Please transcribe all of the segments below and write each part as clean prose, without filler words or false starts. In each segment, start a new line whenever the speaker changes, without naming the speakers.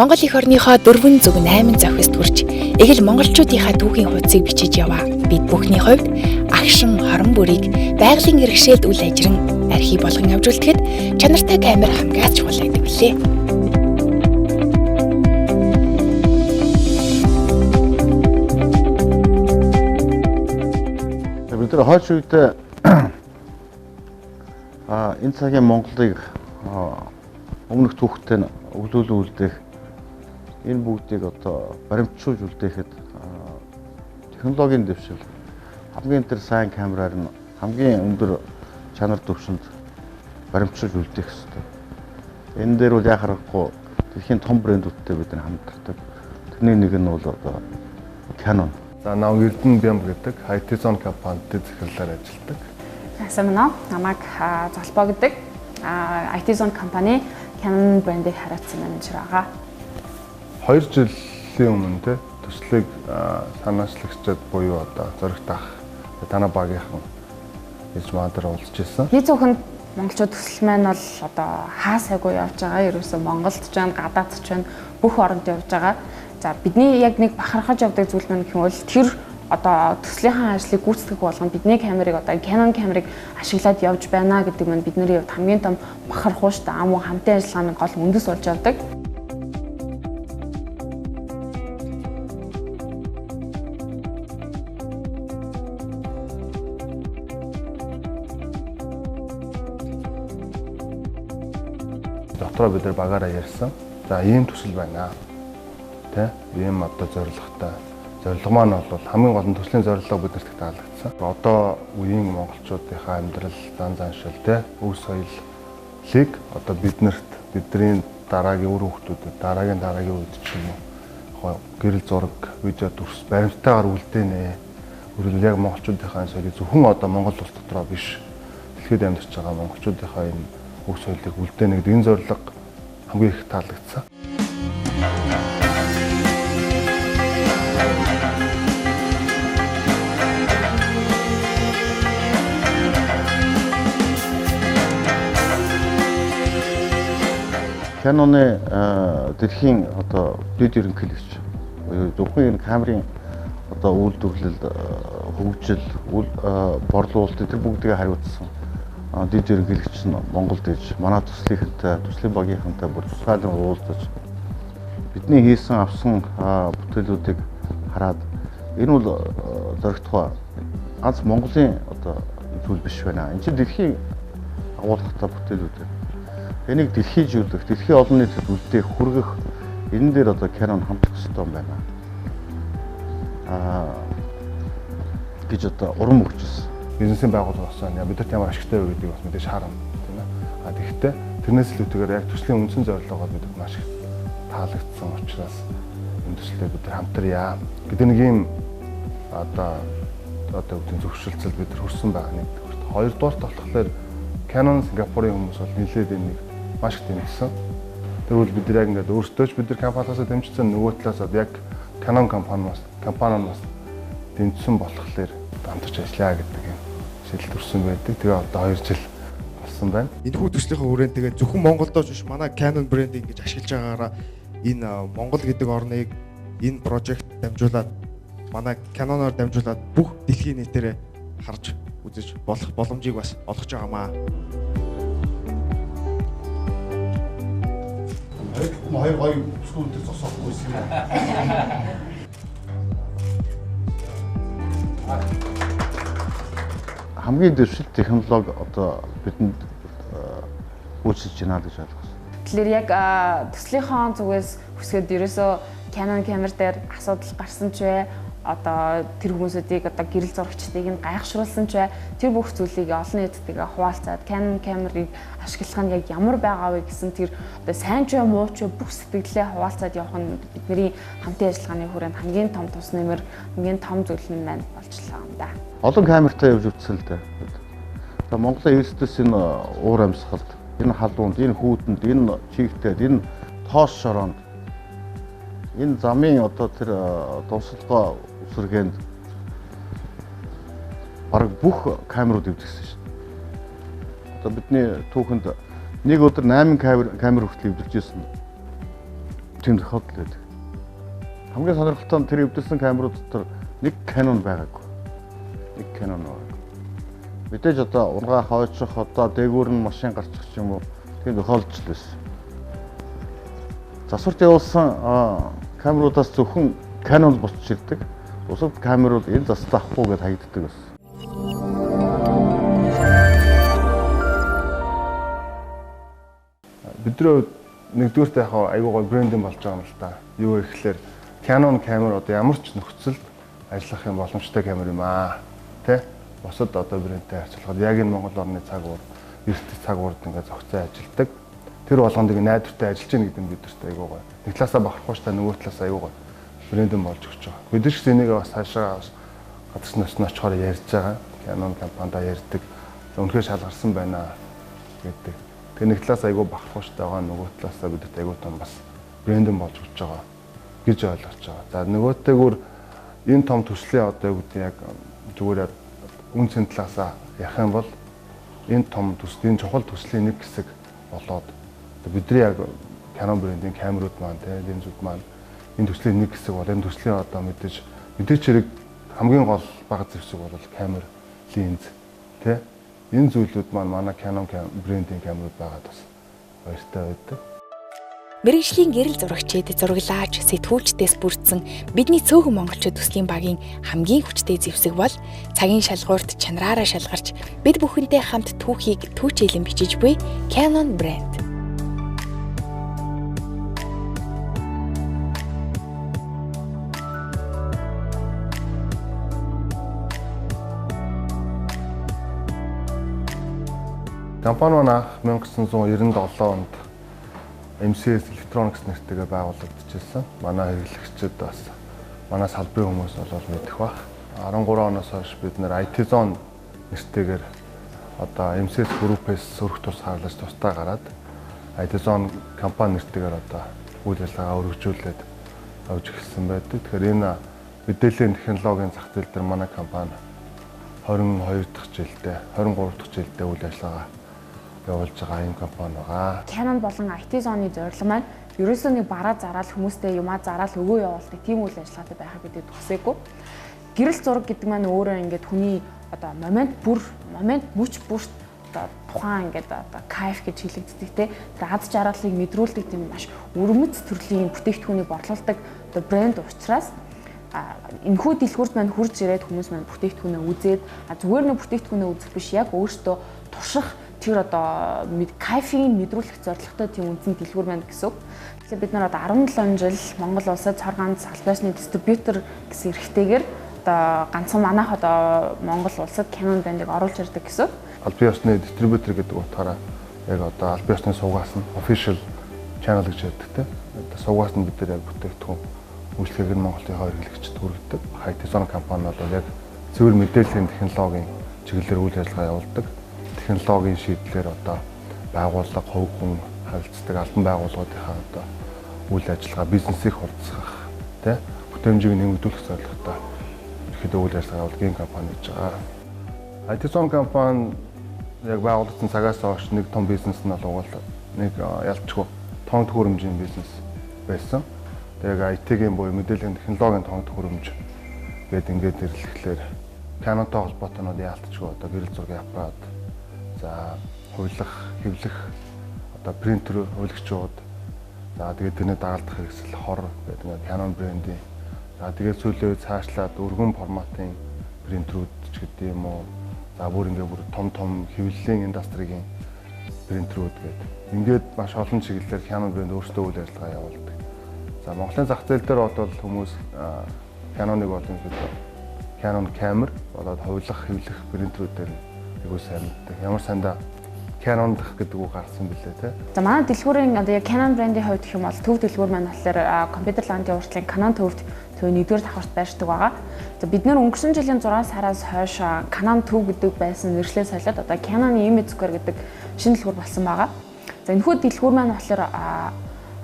Монгол эх орныхоо 4 зүг 8 зохист хүрч эгэл монголчуудынхаа түүхийн хуудсыг бичиж яваа. Бид бүхний хувьд агшин хорон бүрийг байгалийн иргэшээлд үл ажиран архив болгон авчулдахад чанартай камер хамгаас чухал байдаг билээ.
Бид нар хойш үед энэ цагийн Монголыг өмнөх түүхтэй өглөөлөн үлдээх энэ бүгдийг одоо баримтжуулж үлдээхэд технологийн дэвшил хамгийн тэр сайн камераар нь хамгийн өндөр чанар түвшинд баримтжуулж үлдээх хэрэгтэй. Энэ дээр бол яа харахгүй дэлхийн том брэндүүдтэй бид нар хамтардаг. Тэрний нэг нь бол одоо CANON.
За Эрдэнэ Бямб гэдэг IT зон компанитэй захирлаар ажилладаг.
Асамна намайг золбоо гэдэг IT зон компани CANON брэндийг хараацсан менежер байгаа.
2 жилийн өмнө төслийг санаачлагчид буюу одоо зөрөгтөх танаа багийнхан гэж маадар уулзж ирсэн.
Зөвхөн монголчууд төсөл маань бол одоо хаа сайгүй явж байгаа. Ерөөсөө Монголд ч байна, гадаад ч байна, бүх оронд явж байгаа. За бидний яг нэг бахархаж явдаг зүйл маань гэх юм бол тэр одоо төслийнхаа ажлыг гүйцэтгэх болгон бидний камерыг одоо CANON камерыг ашиглаад явж байна гэдэг нь бидний хувьд хамгийн том бахархуу шүү дээ. Ам уу хамтын ажиллагааны гол үндэс болж явдаг.
Дотроо бид нар багаараа ярьсан. За ийм төсөл байна. Тэ? Ийм одоо зорилготой. Зорилго маань бол хамгийн гол нь төслийн зорилго биднэрт таалагдсан. Одоо үеийн монголчуудынхаа амьдрал, зан заншил, тэ? Өв соёлыг одоо бидний дараагийн үр хүүхдүүдэд, дараагийн үед ч юм уу гэрэл зураг, видео дүрс баримттайгаар үлдээнэ. Өөрөлд яг монголчуудынхаа соёлыг зөвхөн одоо Монгол улс дотроо биш. Дэлхийд амьдарч байгаа монголчуудынхаа энэ өв соёлыг үлдээнэ гэдэг энэ зорилго хамгийн их таалагдсан.
CANON-ы дэлхийн одоо дэд ерөнхийлөгч буюу зөвхөн энэ камерын одоо үйлдвэрлэл, хөгжил, борлуулалт тэр бүгдийг хариуцсан дэд ерөнхийлөгч нь Монголд иж манай төслийн багийнхантай бүр тусгайлан уулзаж бидний хийсэн авсан бүтээлүүдийг хараад энэ бол зоригтгоо ганц Монголын одоо зүйл биш байна. Энэ чинь дэлхийн агуулгатай бүтээлүүд байна. Энийг дэлхийжүүлэх, дэлхийн олон нийтэд үлдээх, хүргэх энэ дээр одоо CANON хамтлах ёстой юм байна. Гэж одоо урам өгчсэн.
Бизнесийн байгууллага болсон. Бидэрт ямар ашигтай вэ гэдгийг бас мэдээж харна, тийм ээ. Тэгэхдээ тэрнээс илүүтэйгээр яг төслийн үндсэн зорилгоо бидэд маш их таалагдсан учраас энэ төслийг бид хамтарья гэдэг нэг юм одоо үгдийн зөвшөлтсөл бид хүрсэн байгаа нэг. Хоёрдугаар болохоор CANON Сингапурын хүмүүс бол нэлээд энэ маш их дэмжсэн. Тэр бол бид яг ингээд өөрсдөө ч бид нар компаниасаа дэмжсэн, нөгөө талаас яг CANON компаниас дэмжсэн болохоор хамтарч ажиллая гэдэг юм шийдэл төрсэн байдаг. Тэгээ одоо 2 жил болсон байна.
Энэхүү төслийнхөө хүрээнд тэгээ зөвхөн Монголдоо биш манай CANON брэндийг ингэж ашиглаж байгаагаараа энэ Монгол гэдэг орныг энэ прожект дамжуулаад манай CANON-оор дамжуулаад бүх дэлхийн нийтээрээ харж үзэж болох боломжийг бас олгож байгаамаа.
Хоёр бүсгүүнтэй зогсоохгүй юм. Хамгийн дэвшил технологи одоо бидэнд үйлчилж байна гэж ойлгосон.
Тэгэхээр яг төслийнхөө зүгээс хүсгээд ерөөсөө CANON камер дээр асуудал гарсан ч вэ, одоо тэр хүмүүсүүдийг одоо гэрэл зурагчдыг нь гайхшруулсан ч бай, тэр бүх зүйлийг олон нийтэйгээ хуваалцаад CANON камерыг ашиглах нь яг ямар байгаа вэ гэсэн тэр одоо сайн ч муу ч бүх сэтгэлээ хуваалцаад явах нь бидний хамтын ажиллагааны хүрээнд хамгийн том тус нэмэр, хамгийн том зүйл нь маань болчихлоо юм да.
Олон камертай явж үзсэн л дээ. За Монголын эрсдэс энэ уур амьсгалд, энэ халуунд, энэ хүүтэнд, энэ чигтэд, энэ тоос шороонд, энэ замын одоо тэр донсолгоо үсрэгэнд бараг бүх камерууд эвдэгсэн шүү дээ. Одоо бидний түүхэнд нэг өдөр 8 камер хүртэл эвдэрч ирсэн. тийм тохиолдол байдаг. Хамгийн сонирхолтой нь тэр эвдэлсэн камерууд дотор нэг CANON байгаагүй. Нэг CANON байгаагүй. Мэдээж одоо ургаа хойчих, одоо дээгүүр нь машин гарчих ч юм уу тийм тохиолдож л байсан. Засварт явуулсан камеруудаас зөвхөн CANON босч ирдэг. Бусад камерууд энэ застаа авахгүй гэдээ хаягддаг байсан.
Бидний нэгдүгээрт яг айгүй гой брэндийн болж байгаа юм л да. Юу гэхээр CANON камер одоо ямар ч нөхцөлд ажиллах юм боломжтой камер юм аа. Тэ? Босод одоо брэндтэй харьцуулахад яг энэ Монгол орны цаг уур, эрт цаг уурд ингээд зохицоо ажилдаг. Тэр болгонд ингэ найдвартай ажиллаж байгаа гэдэг нь бидэрт айгүй гой. Нэг талаасаа бахархгүй та нөгөө талаасаа айгүй гой брэндэн болж өгч байгаа. Бид ч энийг бас цаашаа гадагш насны очихоор ярьж байгаа. CANON компанида ярьдаг. Үнэхээр шалгарсан байна гэдэг. Тэгээ нэг талаас айгүй бахархууштай байгаа, нөгөө талаасаа бидэрт айгүй том бас брэндэн болж өгч байгаа гэж ойлгож байгаа. За нөгөөтэйгүр энэ том төслийн одоо юу гэдэг яг зүгээр үнцэн талаасаа ярих юм бол энэ том төслийн чухал төслийн нэг хэсэг болоод бидний яг CANON брэндийн камерууд маань тийм линзүүд маань энэ төслийн нэг хэсэг бол энэ төслийн одоо мэдээж хэрэг хамгийн гол бага зэвсэг бол камер, линз тийм энэ зүйлүүд маань манай CANON брэндийн камерууд байгаад бас баяртай байдаг.
Мэргэжлийн гэрэл зурагчид, зураглаач, сэтгүүлчдээс бүрдсэн бидний цөөхөн монголчууд төслийн багийн хамгийн хүчтэй зэвсэг бол цагийн шалгуурт чанараараа шалгарч бид бүхэнтэй хамт түүхийг түүчээлэн бичиж буй CANON брэнд.
Компани маань 1997 онд MCS Electronics нэртэйгээ байгуулагдчихсан. Манай хэрэглэгчид бас манай салбарын хүмүүс бол мэдэх бах. 13 оноос хойш бид нэр IT Zone нэртэйгээр одоо MCS Group-ээс сөрөх тус харлаж тусдаа гараад IT Zone компани нэртэйгээр одоо үйл ажиллагаа өргөжүүлээд явж эхэлсэн байдаг. Тэгэхээр энэ мэдээллийн технологийн зах зээл дээр манай компани 22 дахь жилдээ, 23 дахь жилдээ үйл ажиллагаа явуулж байгаа энэ компани байгаа.
CANON болон IT Zone-ы зорилго маань ерөөсөө нэг бараа зараал хүмүүстэй юмаа зараал өгөө явуулдаг тийм үйл ажиллагаатай байхыг бид төсөөгүй. Гэрэл зураг гэдэг маань өөрөө ингээд хүний одоо момент мөч бүрт одоо тухайн ингээд одоо кайф гэж хэлэгддэг те. Тэр аз жаргалыг мэдрүүлдэг тийм маш өрмөц төрлийн бүтээгдэхүүнийг борлуулдаг одоо брэнд учраас энэхүү дэлгүүрт маань хурж ирээд хүмүүс маань бүтээгдэхүүнээ үзээд зүгээр нэг бүтээгдэхүүнээ үзэх биш яг өөртөө турших тэр одоо кайфыг мэдрүүлэх зорилготой тийм үндсэн дэлгүүр маань гэсэн үг. Тэгэхээр бид нар одоо 17 жил Монгол улсад цар ганц албаасны дистрибьютор гэсэн эрхтэйгээр одоо ганцхан манайх одоо Монгол улсад CANON брэндийг оруулж ирдэг гэсэн.
Албан ёсны дистрибьютор гэдэг утгаараа яг одоо албан ёсны сувгаас нь official channel гэж яддаг те. Одоо сувгаас нь бид нар яг бүтээгдэхүүн үйлчлэгийг Монголын хэрэглэгчд хүргэдэг. IT Zone компани бол яг цэвэр мэдээллийн технологийн чиглэлээр үйл ажиллагаа явуулдаг. Технологийн шийдлэр одоо байгууллага, хувь хүн харилцдаг албан байгууллагуудынхаа одоо үйл ажиллагаа, бизнесийг хурцсах, тэ бүтээмжийг нэмэгдүүлэх зорилготой ихэд үйл ажиллагаа явуулдаг энэ компани гэж байгаа. IT Zone компани яг байгуулагдсан цагаас хойш нэг том бизнес нь бол нэг ялцгүй тоон төхөөрөмжийн бизнес байсан. Тэгээ IT-ийн буюу мэдээллийн технологийн тоон төхөөрөмж гэдэг ингээд нэрлэхлээр CANON-той холбоотой нь яалтчгүй одоо гэрэл зургийн аппарат, за хувилах, хэвлэх одоо принтер, хувилагчууд, за тэгээд тэрний дагалдах хэрэгсэл хор гэдэг ингээд CANON брэндийн, за тэгээд сүүлийн үед цаашлаад өргөн форматын принтерүүд ч гэдэг юм уу, за бүр том хэвлэлийн индастригийн принтерүүд гэдэг. Ингээд маш олон чиглэлээр CANON брэнд өөрсдөө үйл ажиллагаа явуулдаг. За Монголын зах зээл дээр бол хүмүүс CANON-ыг бол CANON камер болоод хувилах, хэвлэх принтерүүдээр айгуу сайн мэддэг. Ямар сандаа CANON дах гэдэг үг гарсан билээ те.
За манай дэлгүүрийн одоо яг CANON брэндийн хувьд гэх юм бол төв дэлгүүр маань болохоор компьютер ландын уртлын CANON төвд нэгдүгээр давхарт байршдаг байгаа. За бид нэр өнгөрсөн жилийн 6 сараас хойш CANON төв гэдэг байсан нэрлэлээ солиод одоо CANON Image Square гэдэг шинэ дэлгүүр болсон байгаа. За энэхүү дэлгүүр маань болохоор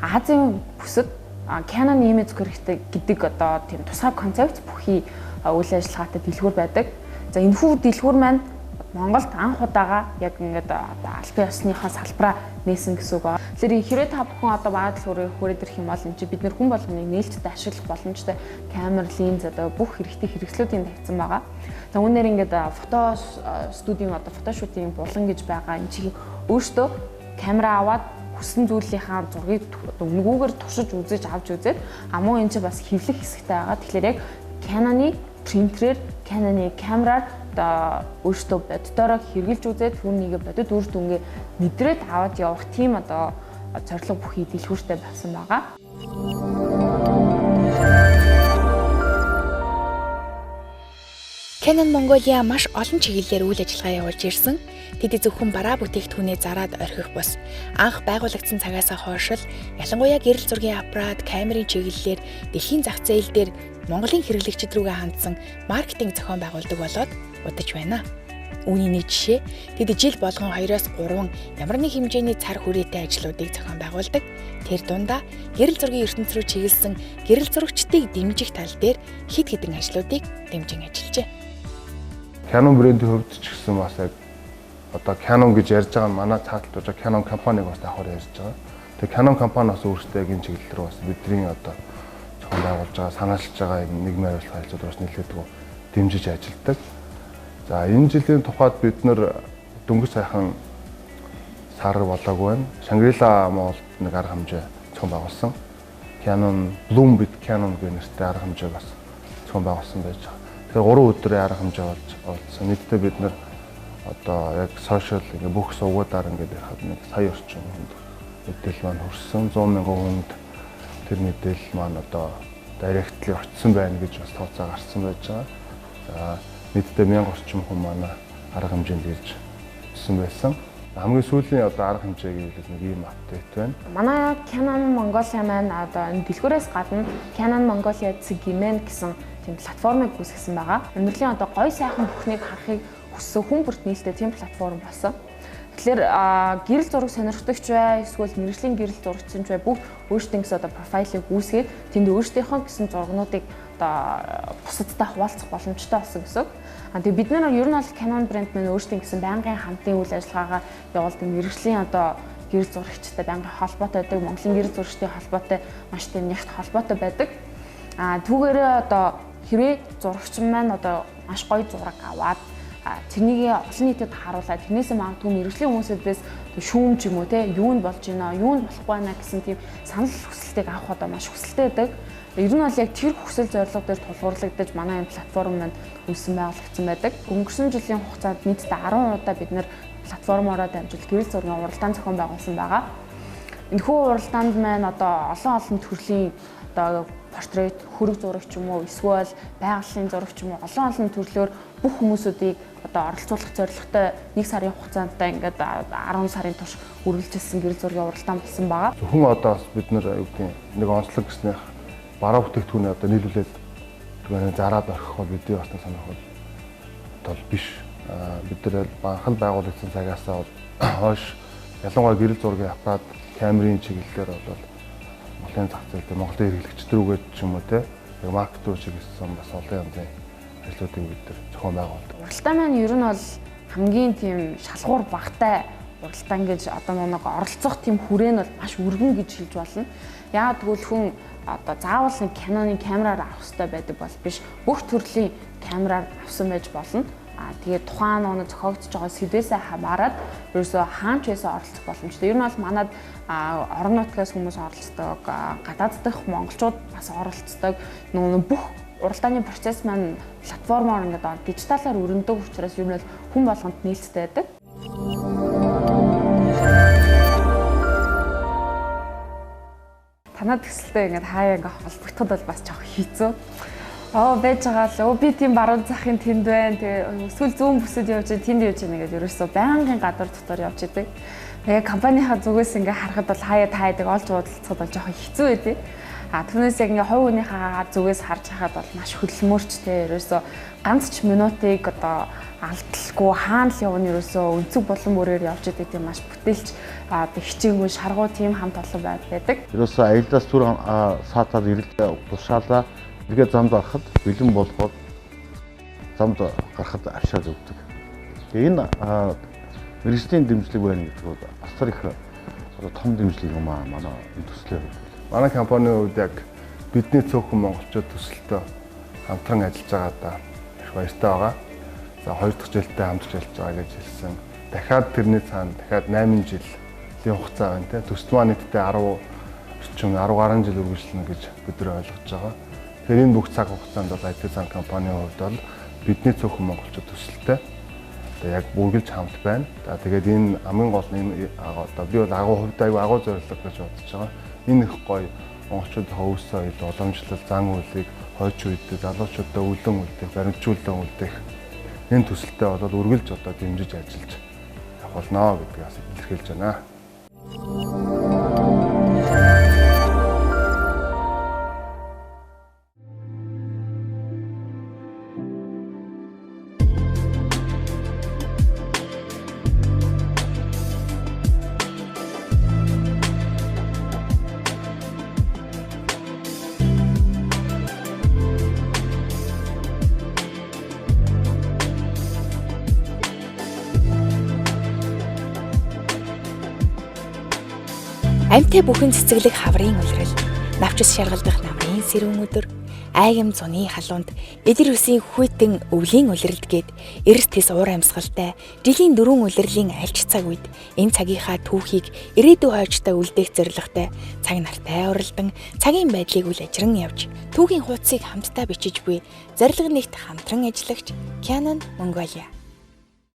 Азийн бүсэд CANON Image Square гэдэг одоо тийм тусгай концепт бүхий үйл ажиллагаатай дэлгүүр байдаг. За энэхүү дэлгүүр маань Монголд анх удаага яг ингээд одоо албан ёсныхаа салбараа нээсэн гэсэн үг. Тэгэхээр хэрвээ та бүхэн одоо баадал хүрээд ирэх юм бол энэ чинь бид нэр хүн болгоныг нээлттэй ашиглах боломжтой камер, линз одоо бүх хэрэгтэй хэрэгслүүдийн тавьсан байгаа. За үүнээр ингээд фото студийн одоо фотошутын булан гэж байгаа. Энэ чинь өөртөө камера аваад хүссэн зүйлийнхаа зургийг өнгөөгөр туршиж үзэж авч үзээд муу энэ чинь бас хэвлэх хэсэгтэй байгаа. Тэгэхээр яг CANON-ы принтерээр, CANON-ы камераар одоо өөртөө боддороо хэрэгжилж үзээд түүнийг бодит үр дүнгээ мэдрээд аваад явах тийм одоо зорилго бүхий дэлгүүртэй байсан байгаа.
CANON Mongolia маш олон чиглэлээр үйл ажиллагаа явуулж ирсэн. Тэд зөвхөн бараа бүтээгдэхүүнээ зараад орхих бус анх байгуулагдсан цагаас хойш л ялангуяа гэрэл зургийн аппарат, камерын чиглэлээр дэлхийн зах зээл дээр Монголын хэрэглэгчид рүүгээ хандсан маркетинг зохион байгуулдаг болоод удаж байна. Үүний нэг жишээ тэд жил болгон 2-3 ямар нэг хэмжээний цар хүрээтэй ажлуудыг зохион байгуулдаг. Тэр дундаа гэрэл зургийн ертөнц рүү чиглэсэн гэрэл зурагчдыг дэмжих тал дээр хэд хэдэн ажлуудыг дэмжин ажиллажээ.
CANON брендийн хувьд ч гэсэн бас яг одоо CANON гэж ярьж байгаа манай цааталж байгаа CANON компаниг бас давхар ярьж байгаа. Тэгээ CANON компани бас өөрсдөө яг энэ чиглэл рүү бас бидний одоо зохион байгуулж байгаа, санаачилж байгаа юм нийгмийн харилцаа хэлцүүд бас нэлээдгүй дэмжиж ажилладаг. За энэ жилийн тухайд бид нэр дөнгөж сайхан сар болоогүй байна. Шангрила Монголд нэг арга хэмжээ зохион байгуулсан. CANON Bloom with CANON гэх нэртэй арга хэмжээ бас зохион байгуулсан байж байгаа. Тэгэхээр 3 өдрийн арга хэмжээ олдсон. Нийтдээ бид нэр одоо яг сошиал ингээ бүх сувгуудаар ингээд яхад нэг сая орчим хүнд мэдээлэл маань хүрсэн. 100 мянган хүнд тэр мэдээлэл маань одоо директли очсон байна гэж бас тооцоо гарсан байж байгаа. За нийтдээ 1000 орчим хүн манай арга хэмжээнд ирж ирсэн байсан. Хамгийн сүүлийн одоо арга хэмжээ гэвэл нэг ийм апдейт байна.
Манай CANON Mongolia маань одоо энэ дэлгүүрээс гадна CANON Mongolia цагийн гэсэн тийм платформыг үүсгэсэн байгаа. Амьдралын одоо гой сайхан бүхнийг харахыг хүссэн хүн бүрт нээлттэй тийм платформ болсон. Тэгэхээр гэрэл зураг сонирхдагч бай, эсвэл мэргэжлийн гэрэл зурагч бай бүх өөрсдийн гэсэн одоо профайлыг үүсгээд тэнд өөрсдийнхөө гэсэн зургнуудыг одоо бусадтай хуваалцах боломжтой болсон гэсэн. Тэгээ бид нар ер нь бол CANON брэнд маань өөрсдийн гэсэн байнгын хамтын үйл ажиллагаагаа явуулдаг мэргэжлийн одоо гэрэл зурагчтай байнгын холбоотой байдаг, Монголын гэрэл зурагчдын холбоотой маш тийм нягт холбоотой байдаг. Түүгээрээ одоо хэрвээ зурагч маань одоо маш гоё зураг аваад тэрнийг олон нийтэд харуулаад тэрнээсээ магадгүй мэргэжлийн хүмүүсээс шүүм ч юм уу те юунд болж байна, юунд болохгүй байна гэсэн тийм санал хүсэлтийг авах одоо маш хүсэлтэй байдаг. Ер нь бол яг тэр хүсэл зорилго дээр тулгуурлагдаж манай энэ платформ маань үүсгэн байгуулагдсан байдаг. Өнгөрсөн жилийн хугацаанд нийтдээ 10 удаа бид нэр платформороо дамжуулж гэрэл зургийн уралдаан зохион байгуулсан байгаа. Энэхүү уралдаанд маань одоо олон төрлийн одоо портрет, хөрөг зураг ч юм уу, эсвэл байгалийн зураг ч юм уу олон төрлөөр бүх хүмүүсүүдийг одоо оролцуулах зорилготой 1 сарын хугацаанд ингээд 10 сарын турш үргэлжилсэн гэрэл зургийн уралдаан болсон байгаа.
Зөвхөн одоо бас бид нар юу гэдэг нэг онцлог гэснээр бараа бүтээгдэхүүнээ одоо нийлүүлээд тэгээд зараад орхих бол бидний бас нэг сонирхол бол биш. Бид нар банхал байгуулагдсан цагаас бол хойш ялангуяа гэрэл зургийн аппарат, камерын чиглэлээр бол Монголын зах зээл дээр Монголын хэрэглэгчд рүүгээ ч юм уу те яг маркет руу чиглэсэн бас олон янзын ажлуудыг бид нар зохион байгуулдаг.
Уралдаан маань ер нь бол хамгийн тийм шалгуур багтай уралдаан гэж одоо нэг оролцох тийм хүрээ нь бол маш өргөн гэж хэлж болно. Яагаад гэвэл хүн одоо заавал нэг CANON-ы камераар авах хэрэгтэй байдаг бол биш. Бүх төрлийн камераар авсан байж болно. Тэгээд тухайн нэг зохиогдож байгаа сэдвээсээ хамаарат ерөөсөө хаанч байсан оролцох боломжтой. Ер нь бол манад орон нутгаас хүмүүс оролцдог, гадаад дахь монголчууд бас оролцдог. Бүх уралдааны процесс маань платформоор ингээд дижиталаар өрнөдөг учраас ер нь бол хүн болгонд нээлттэй байдаг. Танад төсөлтэй ингээд хаяа ингээд холбогдоход бол бас жоох хэцүү. Байж байгаа л би тийм баруун захын тэнд байна. Тэгээ эсвэл зүүн бүсэд явж тэнд явж байгаа гэдэг ерөөсөө байнгын гадар дотор явж идэг. Тэгээ компанийнхаа зүгээс ингээ харахад бол хаяа таадаг олж уудалцахад бол жоохон хэцүү байдیں۔ Түүнээс яг ингээ хувь хүнийхээ зүгээс харж байхад бол маш хөдөлмөрчтэй. Ерөөсөө ганц ч минутыг одоо алдалгүй хаана л явна ерөөсөө өнцөг болон бүрээр явж идэг тийм маш бүтээлч хичээнгүй шаргуу тийм хамт олон байдаг.
Ерөөсөө аялдаас түр саатаар ирэлт тушаалаа тэгээ замд гарахад бэлэн болгоод замд гарахад авшаад өгдөг. Тэгээ энэ мэргэжлийн дэмжлэг байна гэдэг бол асар их одоо том дэмжлэг юм аа манай энэ төслийн хувьд.
Манай компанийн хувьд яг бидний цөөхөн монголчууд төсөлтөө хамтран ажиллаж байгаадаа их баяртай байгаа. За 2 дахь жилдээ хамтарч ажиллаж байгаа гэж хэлсэн. Дахиад тэрний цаана дахиад 8 жилийн хугацаа байна те. Төсөл маань нийтдээ 10 гаруй жил үргэлжлэнэ гэж бид нар ойлгож байгаа. Тэгэхээр энэ бүх цаг хугацаанд бол IT цаан компанийн хувьд бол бидний цөөхөн монголчууд төсөлтэй яг бүргэлж хамт байна. За тэгээд энэ хамгийн гол нь одоо би бол агуу хувьд агуу зорилго гэж бодож байгаа. Энэ их гоё монголчууд хөвсөө илүү уламжлал зан үйлийг хойч үедээ залуучуудаа үлэн үлдэх, баримтжуулан үлдэх энэ төсөлтэй бол үргэлж одоо дэмжиж ажиллаж явах болно гэдгээс илэрхийлж байна.
Амьтаа бүхэн цэцэглэг хаврын улирал, навчис шаргалдах намрын сэрүүн өдөр, айгам цуны халуунд, эдэр үсийн хүйтэн өвлийн улиралд гээд эрс тис уур амьсгалтай жилийн 4 улирлын альч цаг үед энэ цагийнхаа түүхийг ирээдүйн хойчтой үлдээх зорилготой цаг нартай уралдан цагийн байдлыг үл ажран явж түүхийн хуудсыг хамтдаа бичиж буй зорилго нэгт хамтран ажиллагч CANON MONGOLIA